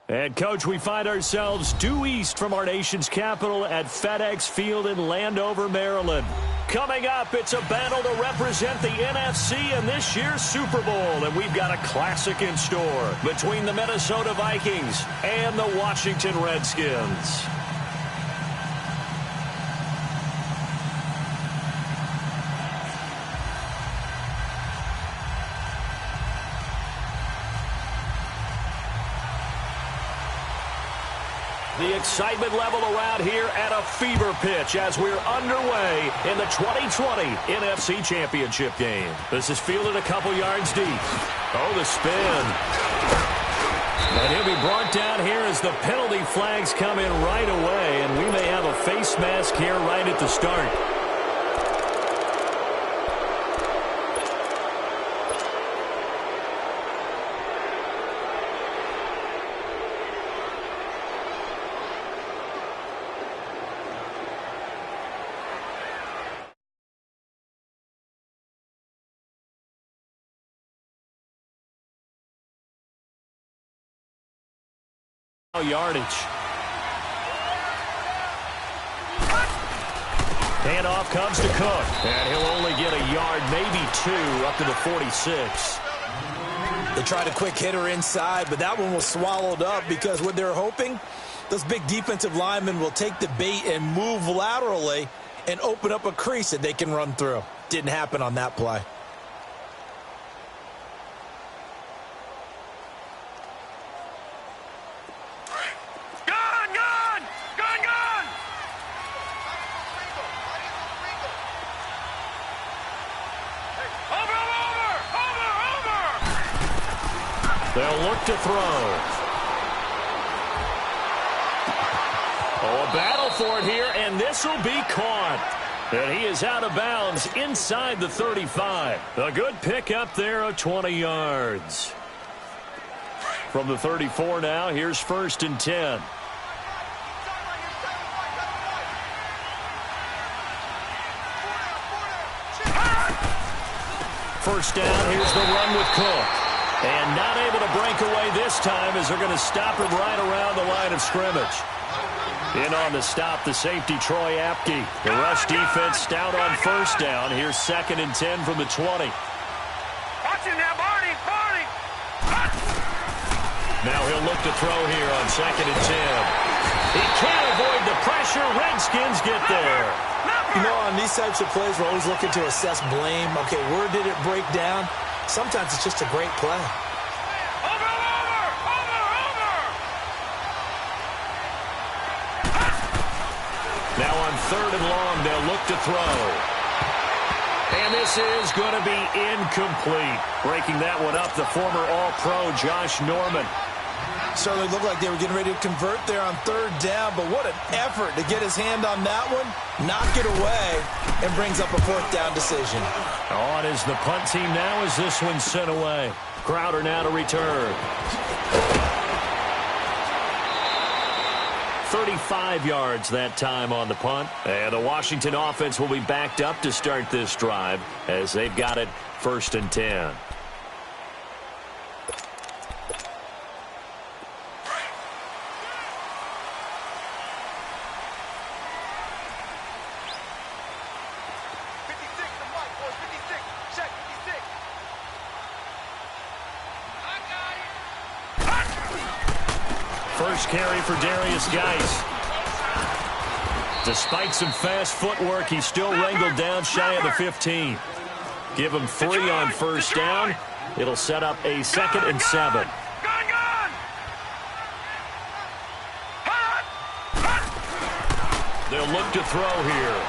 And, Coach, we find ourselves due east from our nation's capital at FedEx Field in Landover, Maryland. Coming up, it's a battle to represent the NFC in this year's Super Bowl, and we've got a classic in store between the Minnesota Vikings and the Washington Redskins. The excitement level around here at a fever pitch as we're underway in the 2020 NFC Championship game. This is fielded a couple yards deep. Oh, the spin. And he'll be brought down here as the penalty flags come in right away, and we may have a face mask here right at the start. Yardage. Handoff comes to Cook, and he'll only get a yard, maybe two, up to the 46. They tried a quick hitter inside, but that one was swallowed up because what they're hoping, those big defensive linemen will take the bait and move laterally and open up a crease that they can run through. Didn't happen on that play. They'll look to throw. Oh, a battle for it here, and this will be caught. And he is out of bounds inside the 35. A good pick up there of 20 yards. From the 34 now, here's 1st and 10. First down, here's the run with Cook. And not able to break away this time as they're going to stop him right around the line of scrimmage. In on the stop, the safety, Troy Apke. The rush defense stout on first down. Here's 2nd and 10 from the 20. Watch him now, Barney! Now he'll look to throw here on 2nd and 10. He can't avoid the pressure. Redskins get there. You know, on these types of plays, we're always looking to assess blame. Okay, where did it break down? Sometimes it's just a great play. Over! Now on 3rd and long, they'll look to throw. And this is going to be incomplete. Breaking that one up, the former All-Pro Josh Norman. Certainly looked like they were getting ready to convert there on 3rd down, but what an effort to get his hand on that one, knock it away, and brings up a 4th down decision. On is the punt team now as this one's sent away. Crowder now to return. 35 yards that time on the punt. And the Washington offense will be backed up to start this drive as they've got it 1st and 10. First carry for Darius Geis. Despite some fast footwork, he's still wrangled down shy of the 15. Give him 3 on first down. It'll set up a 2nd and 7. They'll look to throw here.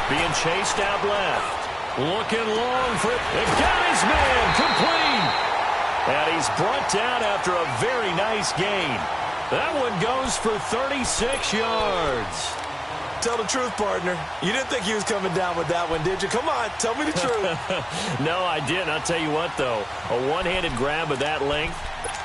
Being chased out left. Looking long for it. And got his man complete. And he's brought down after a very nice gain. That one goes for 36 yards. Tell the truth, partner. You didn't think he was coming down with that one, did you? Come on, tell me the truth. No, I didn't. I'll tell you what, though. A one-handed grab of that length.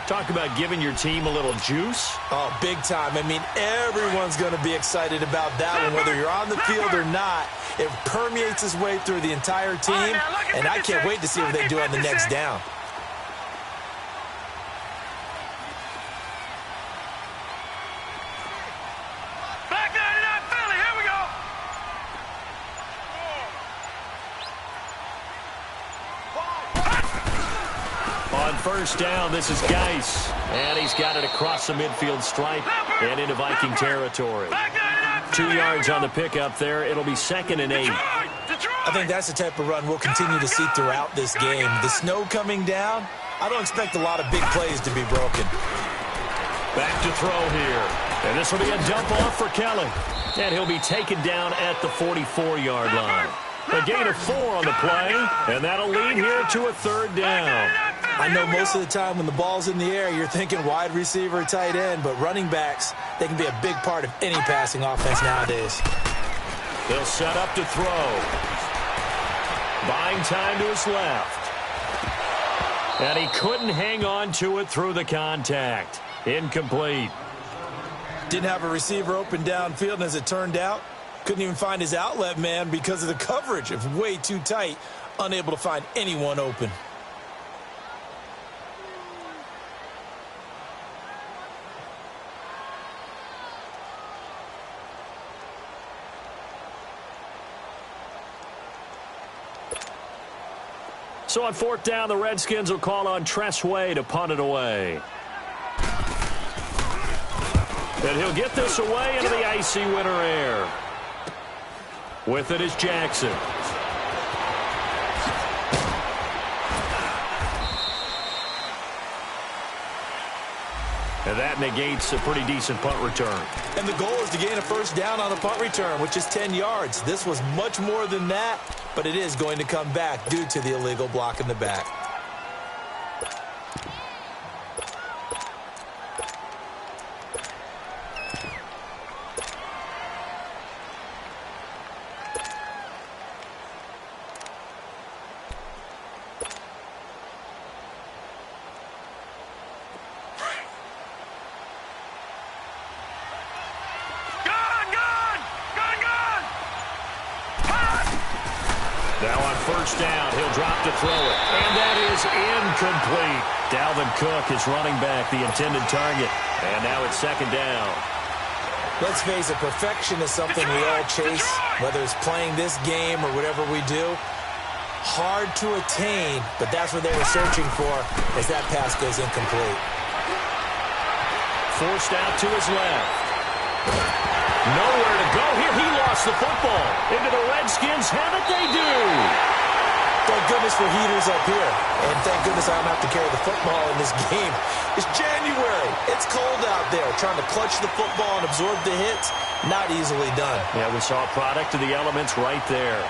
Talk about giving your team a little juice. Oh, big time. I mean, everyone's going to be excited about that one, whether you're on the field or not. It permeates its way through the entire team, and I can't wait to see what they do on the next down. first down. This is Geis. And he's got it across the midfield stripe and into Viking territory. 2 yards on the pickup there. It'll be 2nd and 8. I think that's the type of run we'll continue to see throughout this game. The snow coming down, I don't expect a lot of big plays to be broken. Back to throw here. And this will be a dump off for Kelly. And he'll be taken down at the 44-yard line. A gain of 4 on the play, and that'll lead here to a 3rd down. I know most of the time when the ball's in the air, you're thinking wide receiver, tight end, but running backs, they can be a big part of any passing offense nowadays. They'll set up to throw. Buying time to his left. And he couldn't hang on to it through the contact. Incomplete. Didn't have a receiver open downfield, and as it turned out, couldn't even find his outlet man because of the coverage. It was way too tight, unable to find anyone open. So on 4th down, the Redskins will call on Tressway to punt it away. And he'll get this away into the icy winter air. With it is Jackson. And that negates a pretty decent punt return. And the goal is to gain a first down on a punt return, which is 10 yards. This was much more than that, but it is going to come back due to the illegal block in the back. Now on first down, he'll drop to throw it. And that is incomplete. Dalvin Cook is running back, the intended target. And now it's 2nd down. Let's face it, perfection is something we all chase, whether it's playing this game or whatever we do. Hard to attain, but that's what they were searching for as that pass goes incomplete. Forced out to his left. Nowhere to go here. He lost the football. Into the Redskins. Have it, they do. Thank goodness for heaters up here. And thank goodness I don't have to carry the football in this game. It's January. It's cold out there. Trying to clutch the football and absorb the hits, not easily done. Yeah, we saw a product of the elements right there.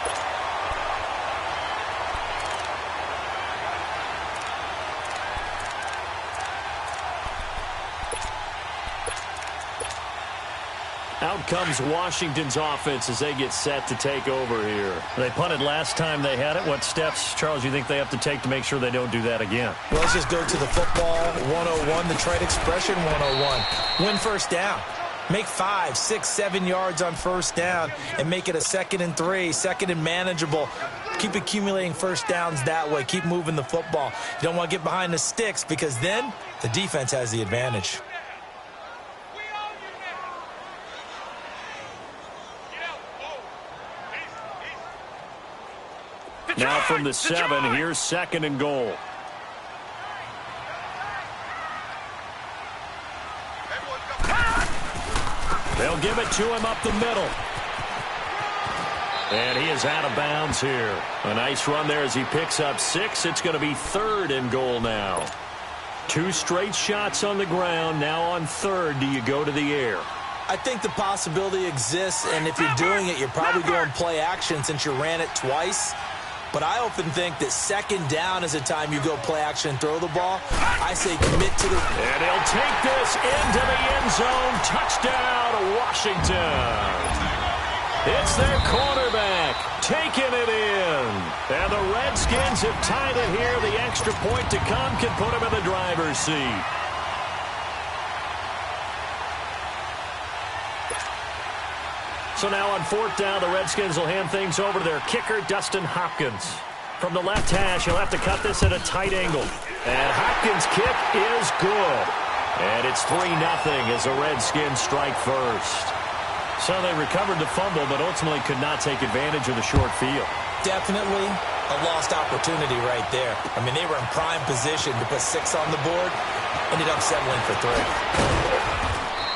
Out comes Washington's offense as they get set to take over here. They punted last time they had it. What steps, Charles, you think they have to take to make sure they don't do that again? Well, let's just go to the football 101, the trade expression 101. Win first down. Make 5, 6, 7 yards on first down and make it a 2nd and 3, 2nd and manageable. Keep accumulating first downs that way. Keep moving the football. You don't want to get behind the sticks because then the defense has the advantage. Now from the 7, here's 2nd and goal. They'll give it to him up the middle. And he is out of bounds here. A nice run there as he picks up 6. It's going to be 3rd and goal now. 2 straight shots on the ground. Now on 3rd, do you go to the air? I think the possibility exists, and if you're doing it, you're probably going play action since you ran it twice. But I often think that 2nd down is a time you go play action and throw the ball. I say commit to the... And he'll take this into the end zone. Touchdown, Washington. It's their quarterback taking it in. And the Redskins have tied it here. The extra point to come can put him in the driver's seat. So now on 4th down, the Redskins will hand things over to their kicker, Dustin Hopkins. From the left hash, he'll have to cut this at a tight angle. And Hopkins' kick is good. And it's 3-0 as the Redskins strike first. So they recovered the fumble, but ultimately could not take advantage of the short field. Definitely. a lost opportunity right there. I mean, they were in prime position to put 6 on the board. Ended up settling for 3.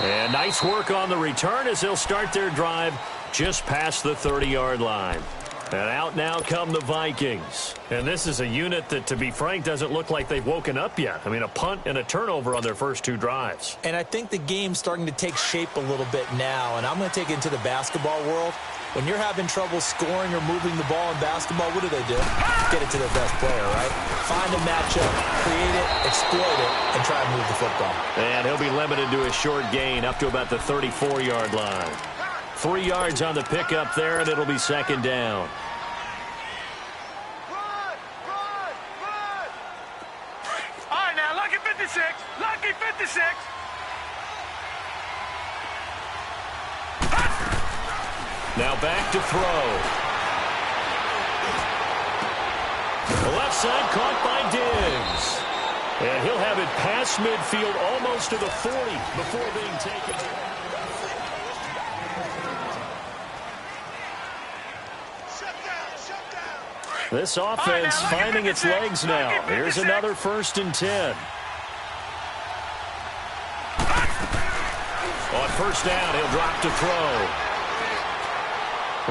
And nice work on the return as they'll start their drive just past the 30-yard line. And out now come the Vikings. And this is a unit that, to be frank, doesn't look like they've woken up yet. I mean, a punt and a turnover on their first 2 drives. And I think the game's starting to take shape a little bit now. And I'm going to take it into the basketball world. When you're having trouble scoring or moving the ball in basketball, what do? Get it to their best player, right? Find a matchup, create it, exploit it, and try to move the football. And he'll be limited to a short gain up to about the 34-yard line. 3 yards on the pickup there, and it'll be second down. All right, now, lucky 56. Lucky 56. Now back to throw. The left side caught by Diggs. And he'll have it past midfield almost to the 40 before being taken. This offense finding its legs now. Here's another 1st and 10. On first down, he'll drop to throw.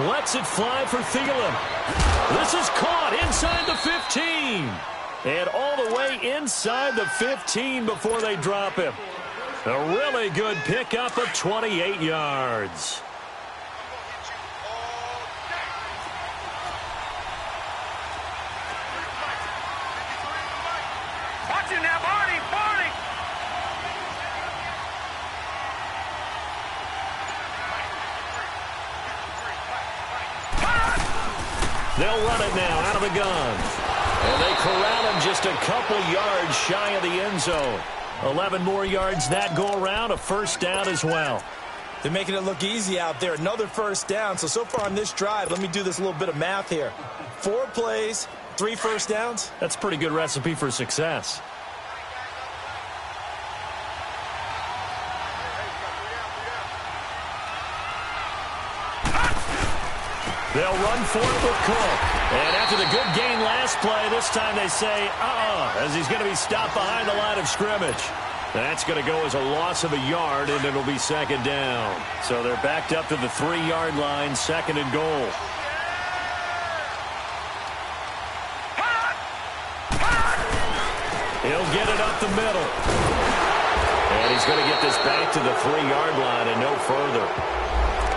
Lets it fly for Thielen. This is caught inside the 15. And all the way inside the 15 before they drop him. A really good pickup of 28 yards. Watch it now, Barney. Barney. They'll run it now out of the gun. And they corral him just a couple yards shy of the end zone. 11 more yards that go around, a first down as well. They're making it look easy out there. Another first down. So far on this drive, let me do this little bit of math here. 4 plays, 3 first downs. That's a pretty good recipe for success. They'll run for it with Cook. And after the good gain last play, this time they say, as he's going to be stopped behind the line of scrimmage. That's going to go as a loss of a yard, and it'll be second down. So they're backed up to the 3-yard line, 2nd and goal. He'll get it up the middle. And he's going to get this back to the 3-yard line and no further.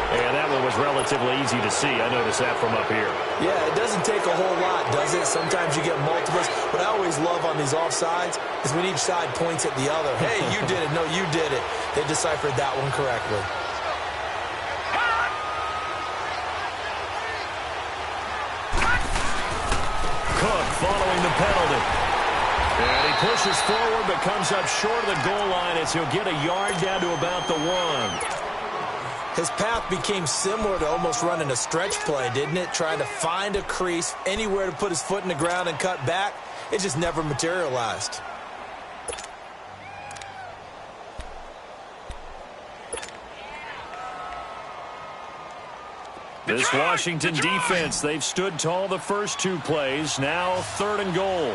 And that one was relatively easy to see. I noticed that from up here. Yeah, it doesn't take a whole lot, does it? Sometimes you get multiples. What I always love on these offsides is when each side points at the other. Hey, you did it. No, you did it. They deciphered that one correctly. Cook following the penalty. And he pushes forward but comes up short of the goal line as he'll get a yard down to about the 1. His path became similar to almost running a stretch play, didn't it? Trying to find a crease, anywhere to put his foot in the ground and cut back. It just never materialized. This Washington defense, they've stood tall the first 2 plays. Now 3rd and goal.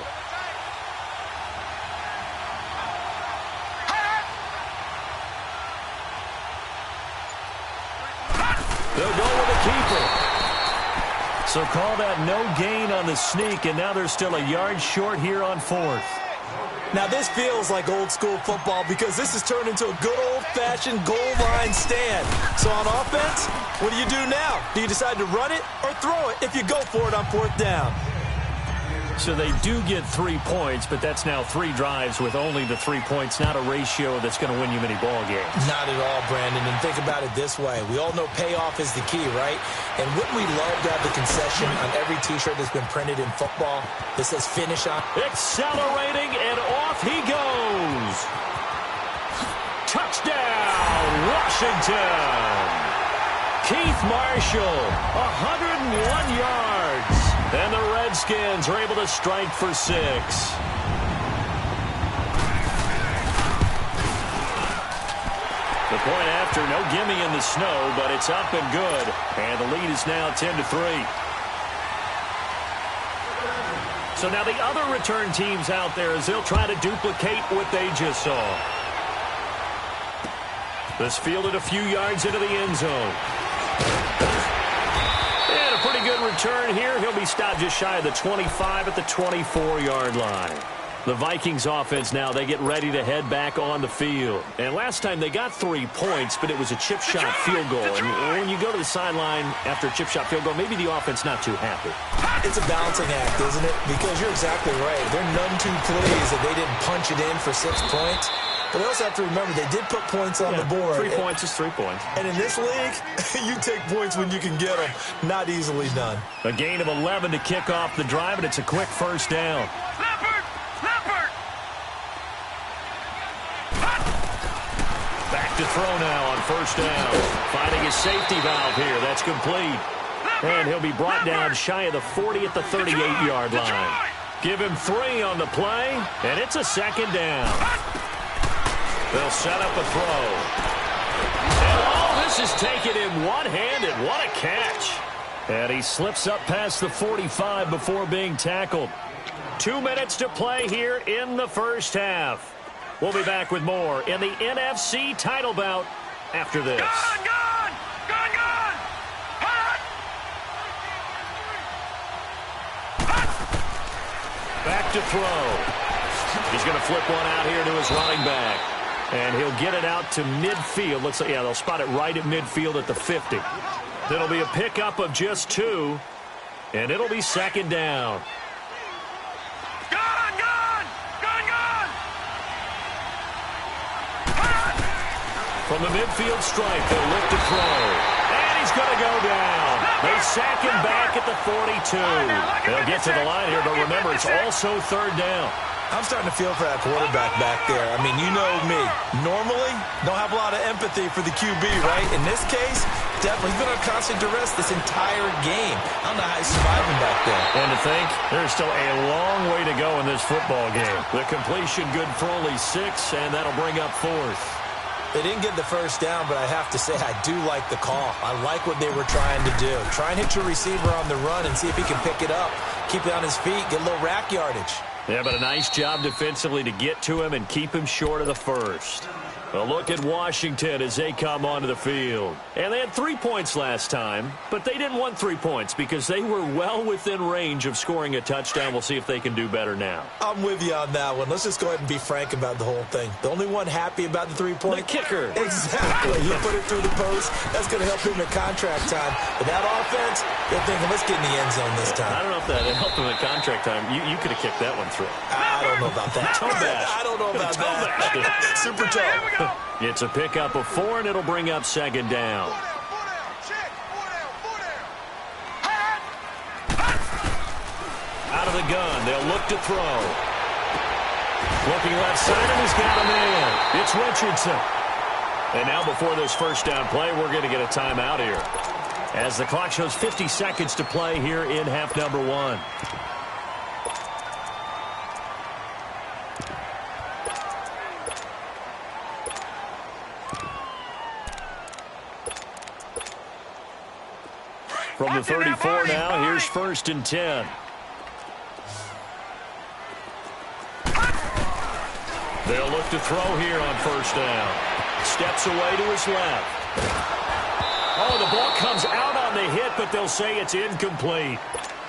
They'll go with a keeper. So call that no gain on the sneak, and now they're still a yard short here on 4th. Now this feels like old school football because this has turned into a good old-fashioned goal line stand. So on offense, what do you do now? Do you decide to run it or throw it if you go for it on 4th down? So they do get 3 points, but that's now 3 drives with only the 3 points, not a ratio that's going to win you many ball games. Not at all, Brandon. And think about it this way. We all know payoff is the key, right? And wouldn't we love to have the concession on every T-shirt that's been printed in football that says finish on? Accelerating, and off he goes. Touchdown, Washington. Keith Marshall, 101 yards. And the Redskins are able to strike for 6. The point after, no gimme in the snow, but it's up and good. And the lead is now 10-3. So now the other return teams out there as they'll try to duplicate what they just saw. This fielded a few yards into the end zone. And a pretty good return here. He'll be stopped just shy of the 25 at the 24-yard line. The Vikings offense now, they get ready to head back on the field. And last time they got 3 points, but it was a chip shot field goal. And when you go to the sideline after a chip shot field goal, maybe the offense not too happy. It's a balancing act, isn't it? Because you're exactly right. They're none too pleased that they didn't punch it in for 6 points. But they also have to remember they did put points on the board. 3 points is 3 points. And in this league, you take points when you can get them. Not easily done. A gain of 11 to kick off the drive, and it's a quick first down. Back to throw now on first down. Finding his safety valve here. That's complete. And he'll be brought down shy of the 40 at the 38-yard line. Give him 3 on the play, and it's a second down. They'll set up a throw. And all this is taken in one-handed. What a catch. And he slips up past the 45 before being tackled. 2 minutes to play here in the first half. We'll be back with more in the NFC title bout after this. Gone! Back to throw. He's going to flip one out here to his running back. And he'll get it out to midfield. Looks like, yeah, they'll spot it right at midfield at the 50. It'll be a pickup of just 2. And it'll be second down. From the midfield stripe, they'll look to throw. And he's going to go down. They sack him back at the 42. They'll get to the line here, but remember, it's also third down. I'm starting to feel for that quarterback back there. I mean, you know me. Normally, don't have a lot of empathy for the QB, right? In this case, definitely. He's been on constant duress this entire game. I don't know how he's surviving back there. And to think, there's still a long way to go in this football game. The completion good for only 6, and that'll bring up 4th. They didn't get the first down, but I have to say I do like the call. I like what they were trying to do. Try and hit your receiver on the run and see if he can pick it up. Keep it on his feet, get a little rack yardage. Yeah, but a nice job defensively to get to him and keep him short of the first. A look at Washington as they come onto the field. And they had 3 points last time, but they didn't want 3 points because they were well within range of scoring a touchdown. We'll see if they can do better now. I'm with you on that one. Let's just go ahead and be frank about the whole thing. The only one happy about the 3-point? The kicker. Exactly. You put it through the post. That's going to help him at contract time. But that offense, they're thinking, let's get in the end zone this time. I don't know if that helped him at contract time. You could have kicked that one through. I don't know about that. Toe bash. I don't know about that. Super toe. It's a pickup of 4, and it'll bring up second down. Out of the gun, they'll look to throw. Looking left side, and he's got a man. It's Richardson. And now before this first down play, we're going to get a timeout here, as the clock shows 50 seconds to play here in half number 1. From the 34 now, here's 1st and 10. They'll look to throw here on first down. Steps away to his left. Oh, the ball comes out on the hit, but they'll say it's incomplete.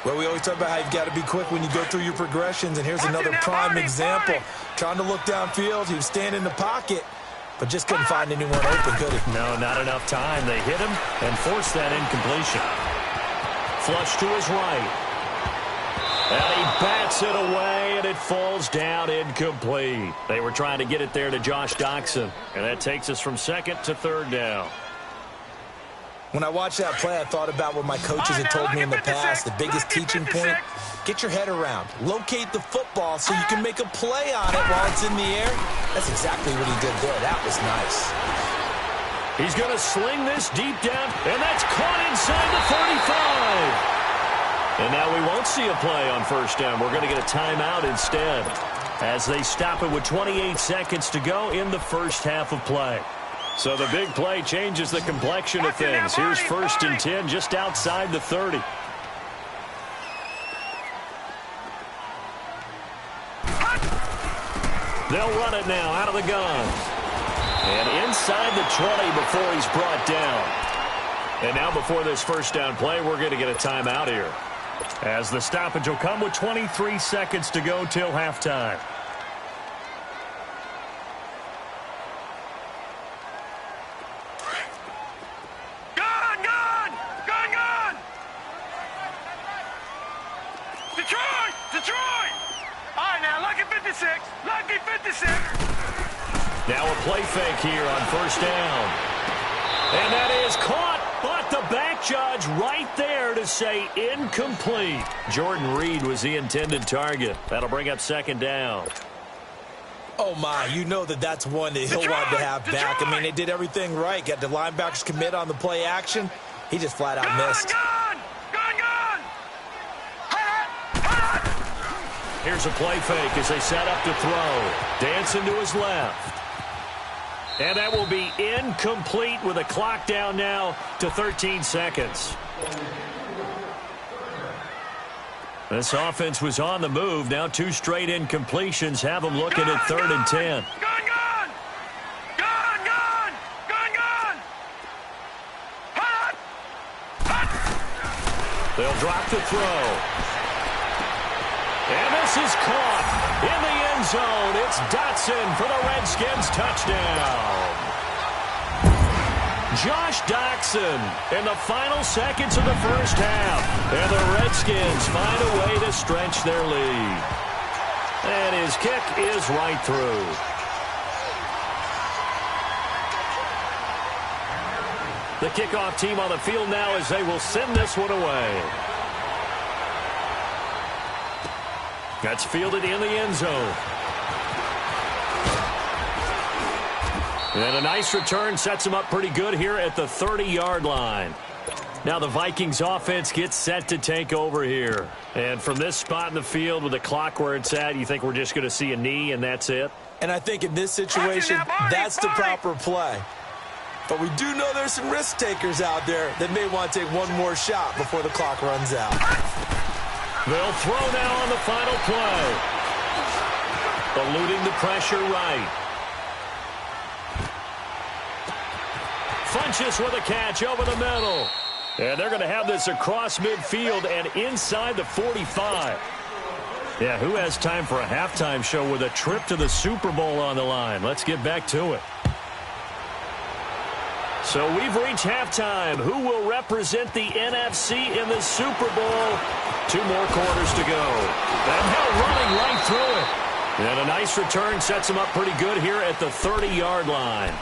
Well, we always talk about how you've got to be quick when you go through your progressions, and here's another prime example. Trying to look downfield, he was standing in the pocket, but just couldn't find anyone open, could he? No, not enough time. They hit him and forced that incompletion. Flush to his right. And he bats it away, and it falls down incomplete. They were trying to get it there to Josh Doxson, and that takes us from 2nd to 3rd down. When I watched that play, I thought about what my coaches had told me in the past. The biggest teaching point, get your head around. Locate the football so you can make a play on it while it's in the air. That's exactly what he did there. That was nice. He's going to sling this deep down, and that's caught inside the 35. And now we won't see a play on first down. We're going to get a timeout instead as they stop it with 28 seconds to go in the first half of play. So the big play changes the complexion of things. Here's 1st and 10 just outside the 30. They'll run it now out of the gun. And inside the 20 before he's brought down. And now before this first down play, we're going to get a timeout here, as the stoppage will come with 23 seconds to go till halftime. Detroit! All right, now, lucky 56. Lucky 56. Now a play fake here on first down. And that is caught, but the back judge right there to say incomplete. Jordan Reed was the intended target. That'll bring up second down. Oh, my, you know that's one that he'll want to have back. I mean, they did everything right. Got the linebackers commit on the play action. He just flat out missed. Here's a play fake as they set up to throw. Dancing to his left. And that will be incomplete with a clock down now to 13 seconds. This offense was on the move. Now 2 straight incompletions have them looking at 3rd and 10. They'll drop the throw. And this is caught in the end zone. It's Dotson for the Redskins touchdown. Josh Dotson in the final seconds of the first half. And the Redskins find a way to stretch their lead. And his kick is right through. The kickoff team on the field now as they will send this one away. That's fielded in the end zone. And a nice return sets him up pretty good here at the 30-yard line. Now the Vikings offense gets set to take over here. And from this spot in the field with the clock where it's at, you think we're just going to see a knee and that's it? And I think in this situation, that's the proper play. But we do know there's some risk takers out there that may want to take one more shot before the clock runs out. They'll throw now on the final play. Eluding the pressure right. Funches with a catch over the middle. And they're going to have this across midfield and inside the 45. Yeah, who has time for a halftime show with a trip to the Super Bowl on the line? Let's get back to it. So we've reached halftime. Who will represent the NFC in the Super Bowl? 2 more quarters to go. And Hill running right through it. And a nice return sets him up pretty good here at the 30-yard line.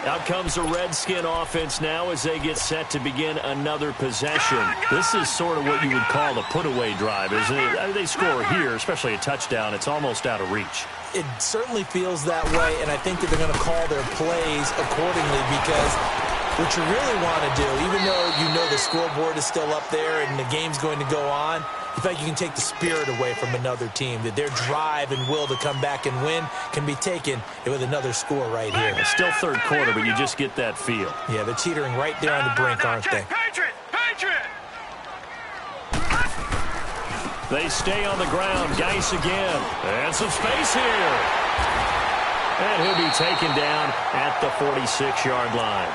Out comes the Redskin offense now as they get set to begin another possession. This is sort of what you would call the put-away drive, isn't it? They score here, especially a touchdown. It's almost out of reach. It certainly feels that way, and I think that they're going to call their plays accordingly because what you really want to do, even though you know the scoreboard is still up there and the game's going to go on, you feel like you can take the spirit away from another team, that their drive and will to come back and win can be taken with another score right here. It's still third quarter, but you just get that feel. Yeah, they're teetering right there on the brink, aren't they? Patriot! They stay on the ground. Geis again. And some space here. And he'll be taken down at the 46-yard line.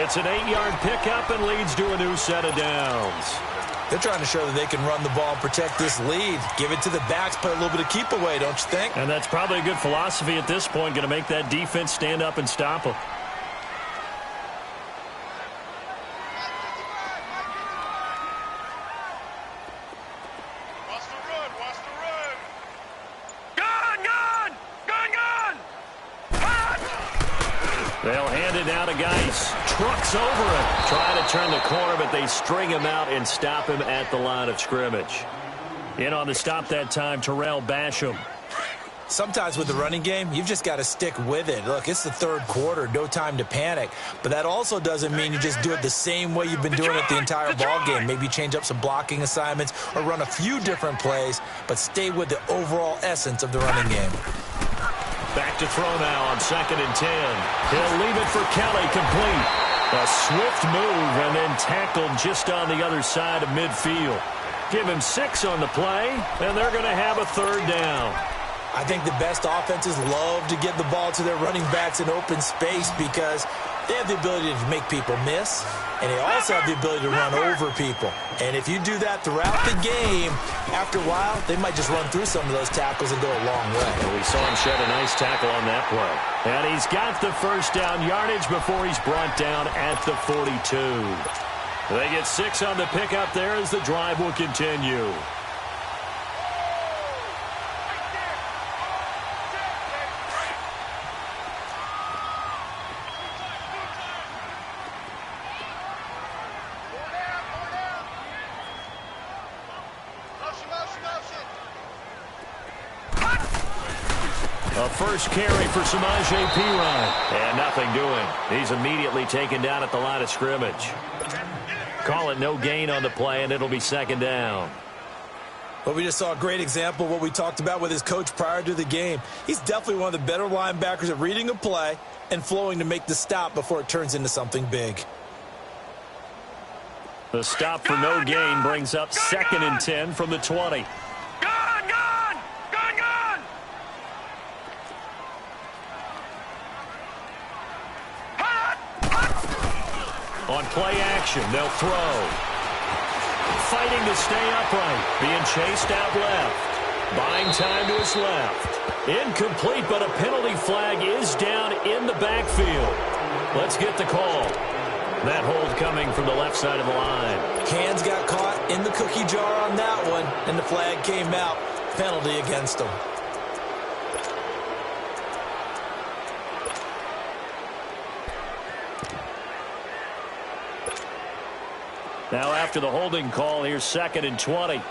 It's an 8-yard pickup and leads to a new set of downs. They're trying to show that they can run the ball and protect this lead. Give it to the backs, put a little bit of keep away, don't you think? And that's probably a good philosophy at this point, going to make that defense stand up and stop them. They'll hand it down to Geis. Trucks over it. Trying to turn the corner, but they string him out and stop him at the line of scrimmage. In on the stop that time, Terrell Basham. Sometimes with the running game, you've just got to stick with it. Look, it's the third quarter, no time to panic. But that also doesn't mean you just do it the same way you've been doing it the entire ball game. Maybe change up some blocking assignments or run a few different plays, but stay with the overall essence of the running game. Back to throw now on 2nd and 10. He'll leave it for Kelly, complete. A swift move and then tackled just on the other side of midfield. Give him 6 on the play, and they're going to have a 3rd down. I think the best offenses love to get the ball to their running backs in open space because they have the ability to make people miss, and they also have the ability to run over people. And if you do that throughout the game, after a while, they might just run through some of those tackles and go a long way. Well, we saw him shed a nice tackle on that play. And he's got the first down yardage before he's brought down at the 42. They get 6 on the pickup there as the drive will continue. A first carry for Samaje Perine. And nothing doing. He's immediately taken down at the line of scrimmage. Call it no gain on the play, and it'll be second down. Well, we just saw a great example of what we talked about with his coach prior to the game. He's definitely one of the better linebackers at reading a play and flowing to make the stop before it turns into something big. The stop for no gain brings up 2nd and 10 from the 20. On play action, they'll throw. Fighting to stay upright. Being chased out left. Buying time to his left. Incomplete, but a penalty flag is down in the backfield. Let's get the call. That hold coming from the left side of the line. Hands got caught in the cookie jar on that one, and the flag came out. Penalty against him. Now after the holding call, here's 2nd and 20.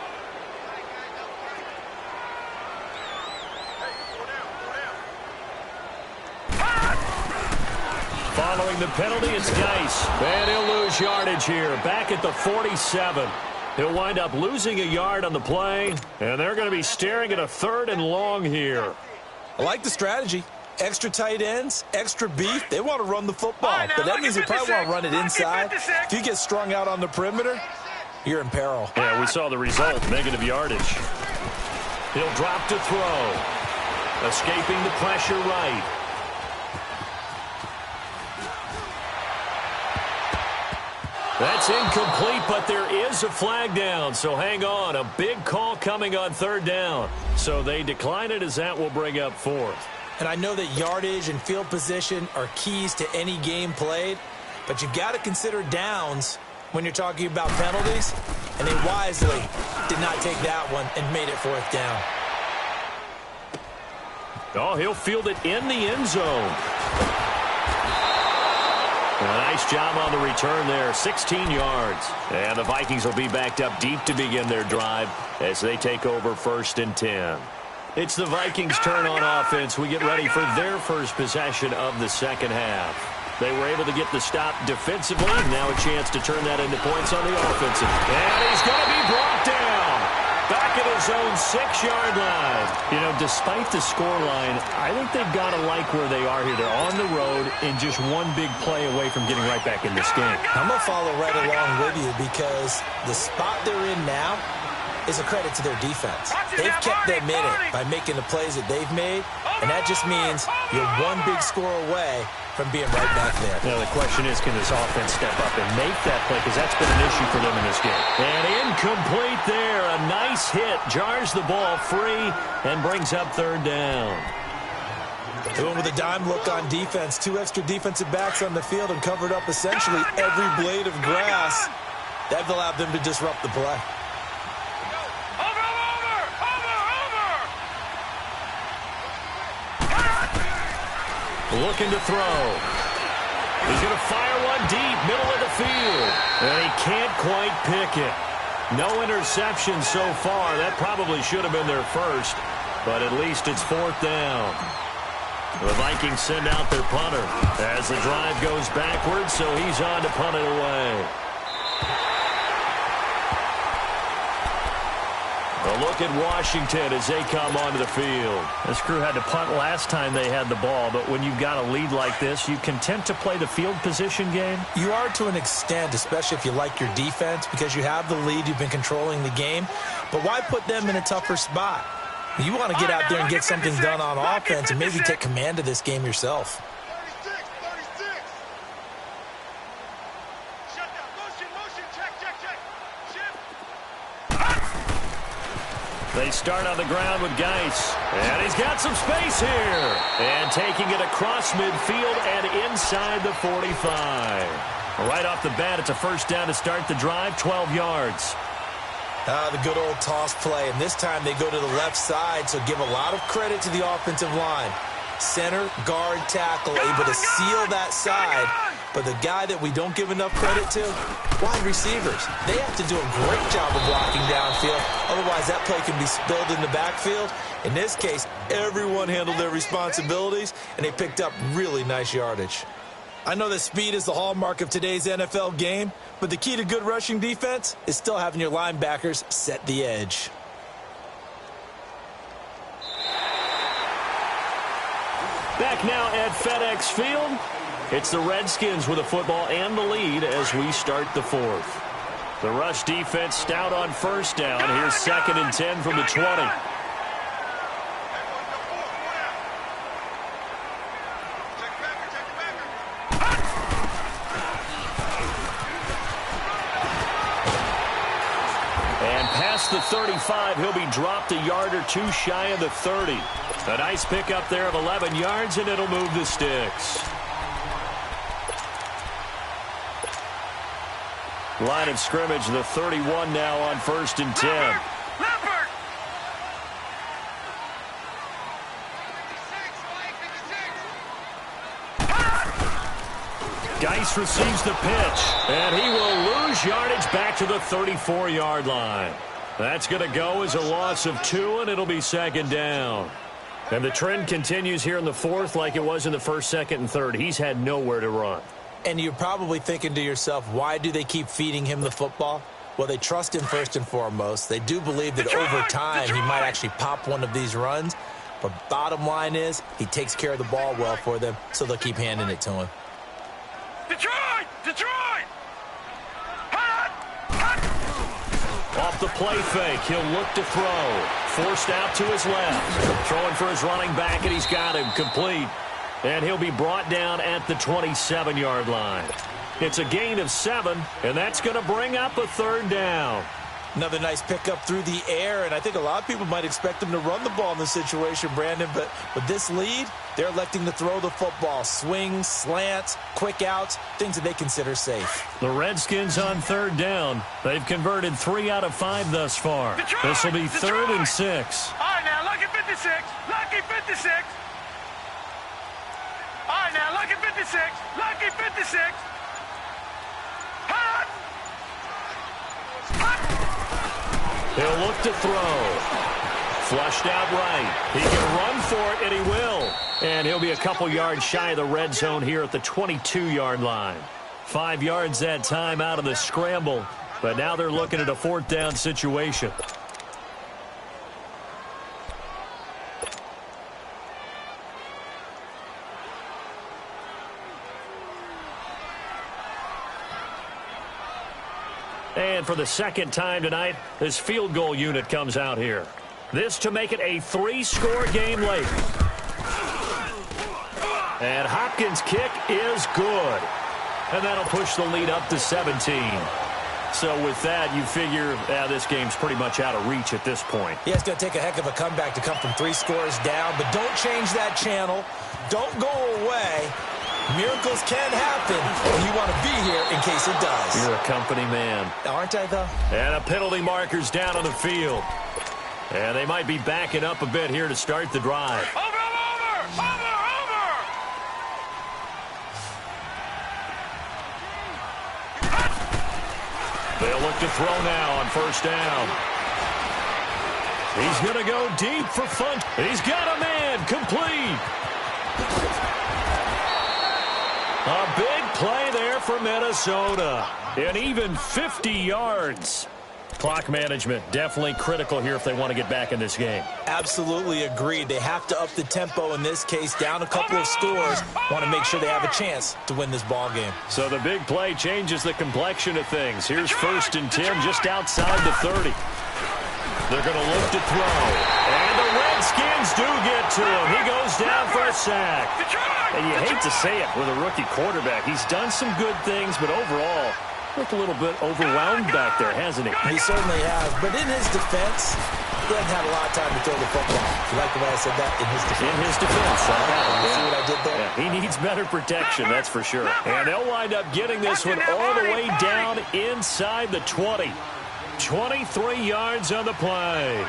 Following the penalty, it's Geis. And he'll lose yardage here. Back at the 47. He'll wind up losing a yard on the play. And they're going to be staring at a 3rd and long here. I like the strategy. Extra tight ends, extra beef. They want to run the football, but that means they probably want to run it inside. If you get strung out on the perimeter, you're in peril. Yeah, we saw the result, negative yardage. He'll drop to throw. Escaping the pressure right. That's incomplete, but there is a flag down, so hang on. A big call coming on 3rd down. So they decline it as that will bring up 4th. And I know that yardage and field position are keys to any game played, but you've got to consider downs when you're talking about penalties, and they wisely did not take that one and made it 4th down. Oh, he'll field it in the end zone. A nice job on the return there, 16 yards. And the Vikings will be backed up deep to begin their drive as they take over 1st and 10. It's the Vikings' turn on offense. We get ready for their first possession of the second half. They were able to get the stop defensively. Now a chance to turn that into points on the offensive. And he's going to be brought down. Back at his own 6-yard line. You know, despite the scoreline, I think they've got to like where they are here. They're on the road and just one big play away from getting right back in this game. I'm going to follow right along with you because the spot they're in now is a credit to their defense. They've kept them in it by making the plays that they've made, and that just means you're one big score away from being right back there. Now, the question is, can this offense step up and make that play? Because that's been an issue for them in this game. And incomplete there. A nice hit. Jars the ball free and brings up 3rd down. Doing with a dime look on defense. 2 extra defensive backs on the field and covered up essentially every blade of grass. That allowed them to disrupt the play. Looking to throw. He's going to fire one deep, middle of the field. And he can't quite pick it. No interception so far. That probably should have been their first, but at least it's 4th down. The Vikings send out their punter as the drive goes backwards, so he's on to punt it away. A look at Washington as they come onto the field. This crew had to punt last time they had the ball, but when you've got a lead like this, you content to play the field position game? You are to an extent, especially if you like your defense, because you have the lead, you've been controlling the game. But why put them in a tougher spot? You want to get out there and get something done on offense and maybe take command of this game yourself. 36. Shut down. Motion. Check. Shift. They start on the ground with Geis. And he's got some space here. And taking it across midfield and inside the 45. Right off the bat, it's a first down to start the drive, 12 yards. The good old toss play, and this time they go to the left side, so give a lot of credit to the offensive line. Center, guard, tackle, able to seal that side. But the guy that we don't give enough credit to, wide receivers. They have to do a great job of blocking downfield. Otherwise, that play can be spilled in the backfield. In this case, everyone handled their responsibilities, and they picked up really nice yardage. I know that speed is the hallmark of today's NFL game, but the key to good rushing defense is still having your linebackers set the edge. Back now at FedEx Field. It's the Redskins with the football and the lead as we start the fourth. The rush defense stout on first down. Here's 2nd and 10 from the 20. The 35, he'll be dropped a yard or two shy of the 30. A nice pickup there of 11 yards, and it'll move the sticks. Line of scrimmage, the 31 now on 1st and 10. Leopard! Geis receives the pitch, and he will lose yardage back to the 34-yard line. That's going to go as a loss of 2, and it'll be 2nd down. And the trend continues here in the fourth like it was in the 1st, 2nd, and 3rd. He's had nowhere to run. And you're probably thinking to yourself, why do they keep feeding him the football? Well, they trust him first and foremost. They do believe that over time he might actually pop one of these runs. But bottom line is he takes care of the ball well for them, so they'll keep handing it to him. Detroit! Off the play fake, he'll look to throw. Forced out to his left. Throwing for his running back, and he's got him complete. And he'll be brought down at the 27-yard line. It's a gain of 7, and that's going to bring up a 3rd down. Another nice pickup through the air, and I think a lot of people might expect them to run the ball in this situation, Brandon, but with this lead, they're electing to throw the football. Swings, slants, quick outs, things that they consider safe. The Redskins on 3rd down. They've converted 3 out of 5 thus far. This will be 3rd and 6. All right, now, lucky 56. Lucky 56. All right, now, lucky 56. Lucky 56. Hot! He'll look to throw. Flushed out right. He can run for it, and he will. And he'll be a couple yards shy of the red zone here at the 22-yard line. 5 yards that time out of the scramble. But now they're looking at a 4th down situation. And for the 2nd time tonight, this field goal unit comes out here. This to make it a 3-score game late. And Hopkins' kick is good. And that'll push the lead up to 17. So with that, you figure this game's pretty much out of reach at this point. Yeah, it's going to take a heck of a comeback to come from 3 scores down, but don't change that channel. Don't go away. Miracles can happen, and you want to be here in case it does. You're a company man. Aren't I, though? And a penalty marker's down on the field. And they might be backing up a bit here to start the drive. Over! They'll look to throw now on 1st down. He's going to go deep for fun. He's got a man complete. A big play there for Minnesota. And even 50 yards. Clock management definitely critical here if they want to get back in this game. Absolutely agreed. They have to up the tempo in this case, down a couple of scores. Want to make sure they have a chance to win this ball game. So the big play changes the complexion of things. Here's 1st and 10 just outside the 30. They're going to look to throw. And the Redskins do get to him. He goes down for a sack. And you hate to say it with a rookie quarterback. He's done some good things, but overall, looked a little bit overwhelmed back there, hasn't he? He certainly has. But in his defense, he hasn't had a lot of time to throw the football. You like the way I said that? In his defense. In his defense. You see what I did there? Yeah, he needs better protection, that's for sure. And they'll wind up getting this one all the way down inside the 20. 23 yards on the play.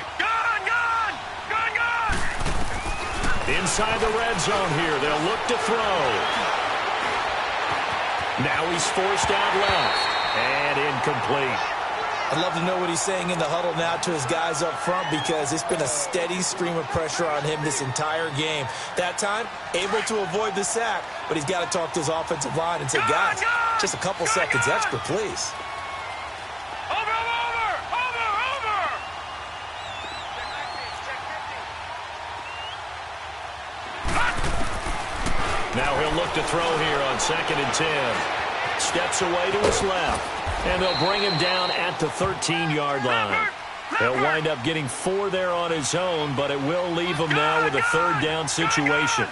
Inside the red zone here. They'll look to throw. Now he's forced out left. And incomplete. I'd love to know what he's saying in the huddle now to his guys up front, because it's been a steady stream of pressure on him this entire game. That time, able to avoid the sack, but he's got to talk to his offensive line and say, guys, just a couple seconds extra, please. Now he'll look to throw here on 2nd and 10. Steps away to his left. And they'll bring him down at the 13-yard line. He'll wind up getting 4 there on his own, but it will leave him now with a 3rd down situation.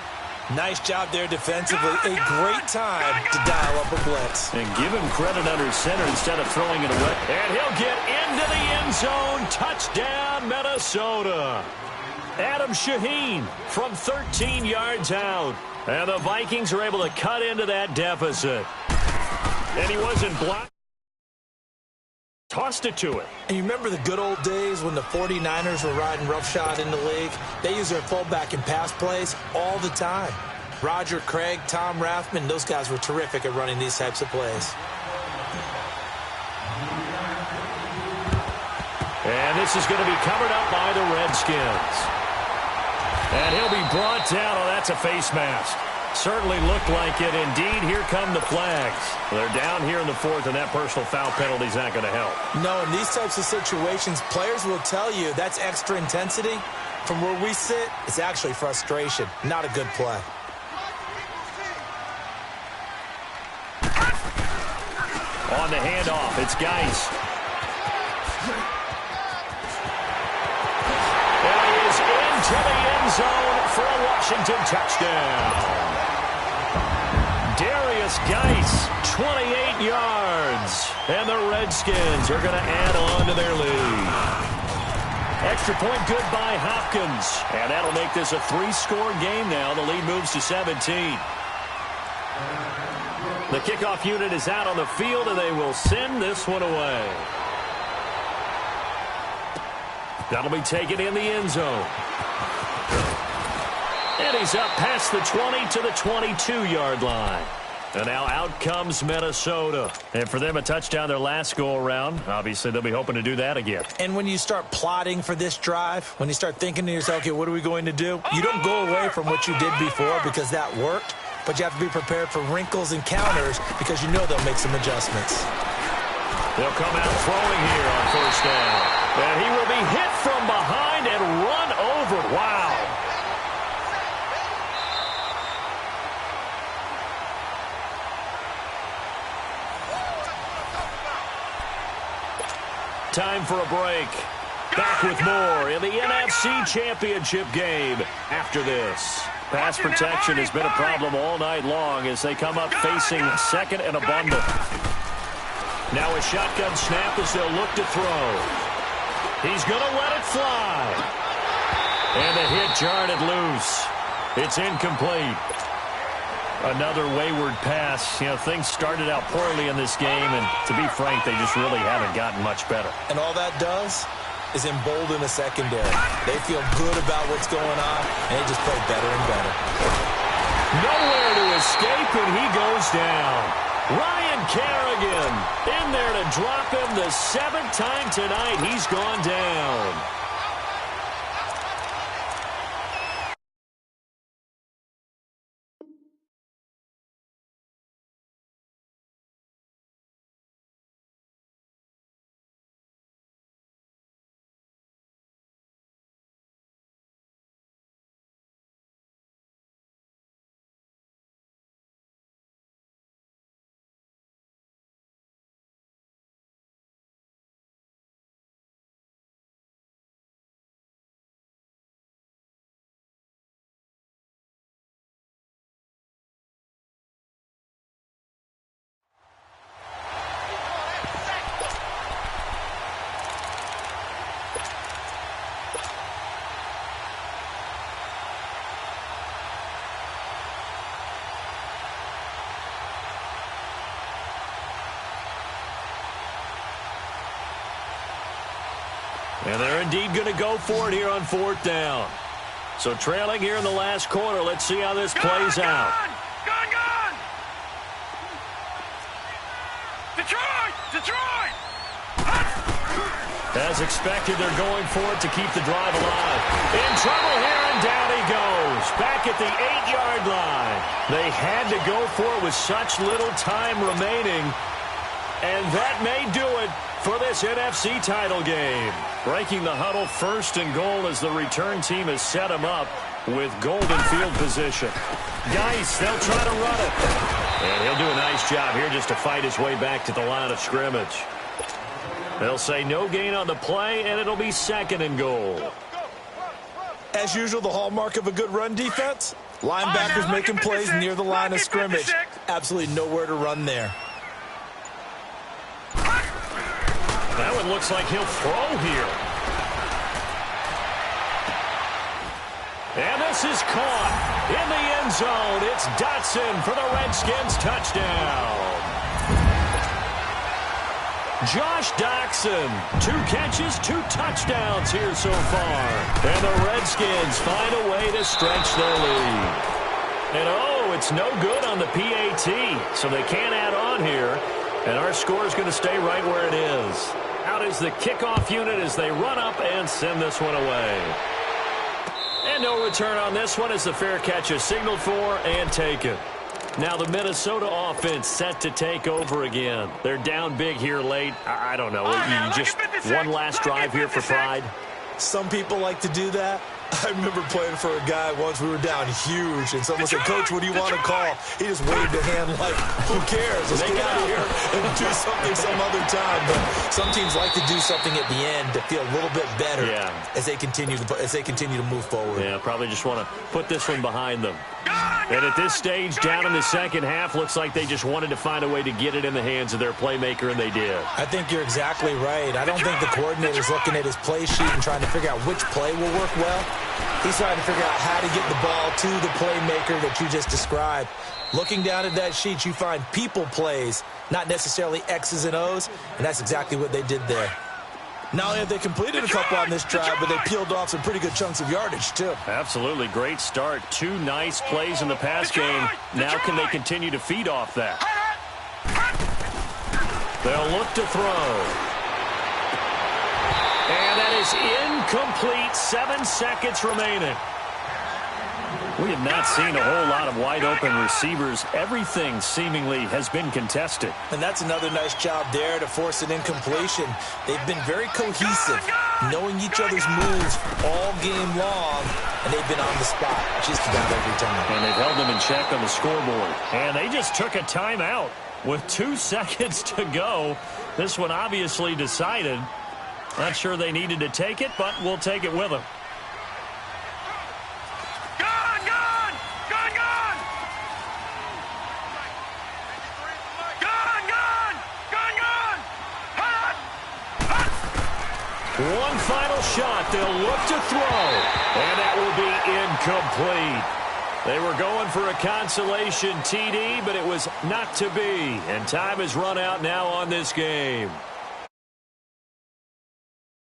Nice job there defensively. A great time to dial up a blitz. And give him credit under center instead of throwing it away. And he'll get into the end zone. Touchdown, Minnesota. Adam Shaheen from 13 yards out. And the Vikings are able to cut into that deficit. And he wasn't blocked. Tossed it to it. And you remember the good old days when the 49ers were riding roughshod in the league? They use their fullback in pass plays all the time. Roger Craig, Tom Rathman, those guys were terrific at running these types of plays. And this is going to be covered up by the Redskins. And he'll be brought down. Oh, that's a face mask. Certainly looked like it. Indeed, here come the flags. They're down here in the 4th, and that personal foul penalty is not going to help. No, in these types of situations, players will tell you that's extra intensity. From where we sit, it's actually frustration. Not a good play. On the handoff, it's Geis. And he is into the end zone for a Washington touchdown. Darius Geis, 28 yards. And the Redskins are going to add on to their lead. Extra point good by Hopkins. And that'll make this a 3-score game now. The lead moves to 17. The kickoff unit is out on the field, and they will send this one away. That'll be taken in the end zone. And he's up past the 20 to the 22-yard line. And now out comes Minnesota. And for them, a touchdown their last go-around. Obviously, they'll be hoping to do that again. And when you start plotting for this drive, when you start thinking to yourself, okay, what are we going to do? You don't go away from what you did before because that worked. But you have to be prepared for wrinkles and counters because you know they'll make some adjustments. They'll come out throwing here on 1st down. And he will be hit from behind and run over. Wow. Time for a break. Back with more in the NFC Championship game after this. Pass protection has been a problem all night long as they come up facing 2nd and abundant. Now a shotgun snap as they'll look to throw. He's going to let it fly. And the hit jarred it loose. It's incomplete. Another wayward pass. You know, things started out poorly in this game, and to be frank, they just really haven't gotten much better. And all that does is embolden the secondary. They feel good about what's going on, and they just play better and better. Nowhere to escape, and he goes down. Ryan Kerrigan in there to drop him the 7th time tonight. He's gone down. And they're indeed going to go for it here on 4th down. So trailing here in the last quarter. Let's see how this plays out. Gone! Detroit! As expected, they're going for it to keep the drive alive. In trouble here, and down he goes. Back at the 8-yard line. They had to go for it with such little time remaining. And that may do it for this NFC title game. Breaking the huddle, 1st and goal as the return team has set him up with golden field position. Geis, they'll try to run it. And he'll do a nice job here just to fight his way back to the line of scrimmage. They'll say no gain on the play, and it'll be 2nd and goal. As usual, the hallmark of a good run defense, linebackers making plays near the line of scrimmage. Absolutely nowhere to run there. That one looks like he'll throw here. And this is caught in the end zone. It's Dotson for the Redskins touchdown. Josh Doctson, 2 catches, 2 touchdowns here so far. And the Redskins find a way to stretch their lead. And oh, it's no good on the PAT, so they can't add on here. And our score is going to stay right where it is. Out is the kickoff unit as they run up and send this one away. And no return on this one as the fair catch is signaled for and taken. Now the Minnesota offense set to take over again. They're down big here late. I don't know. You just one last drive here for pride. Some people like to do that. I remember playing for a guy once. We were down huge, and someone said, "Coach, what do you want to call?" He just waved a hand like, "Who cares? Let's get out of here and do something some other time." But some teams like to do something at the end to feel a little bit better as they continue to move forward. Yeah, probably just want to put this one behind them. And at this stage, down in the second half, looks like they just wanted to find a way to get it in the hands of their playmaker, and they did. I think you're exactly right. I don't think the coordinator's looking at his play sheet and trying to figure out which play will work well. He's trying to figure out how to get the ball to the playmaker that you just described. Looking down at that sheet, you find people plays, not necessarily X's and O's, and that's exactly what they did there. Not only have they completed a couple on this drive, but they peeled off some pretty good chunks of yardage, too. Absolutely. Great start. 2 nice plays in the pass game. Now can they continue to feed off that? They'll look to throw. And that is incomplete. 7 seconds remaining. We have not seen a whole lot of wide-open receivers. Everything seemingly has been contested. And that's another nice job there to force an incompletion. They've been very cohesive, knowing each other's moves all game long, and they've been on the spot just about every time. And they've held them in check on the scoreboard. And they just took a timeout with 2 seconds to go. This one obviously decided. Not sure they needed to take it, but we'll take it with them. One final shot. They'll look to throw. And that will be incomplete. They were going for a consolation TD, but it was not to be. And time has run out now on this game.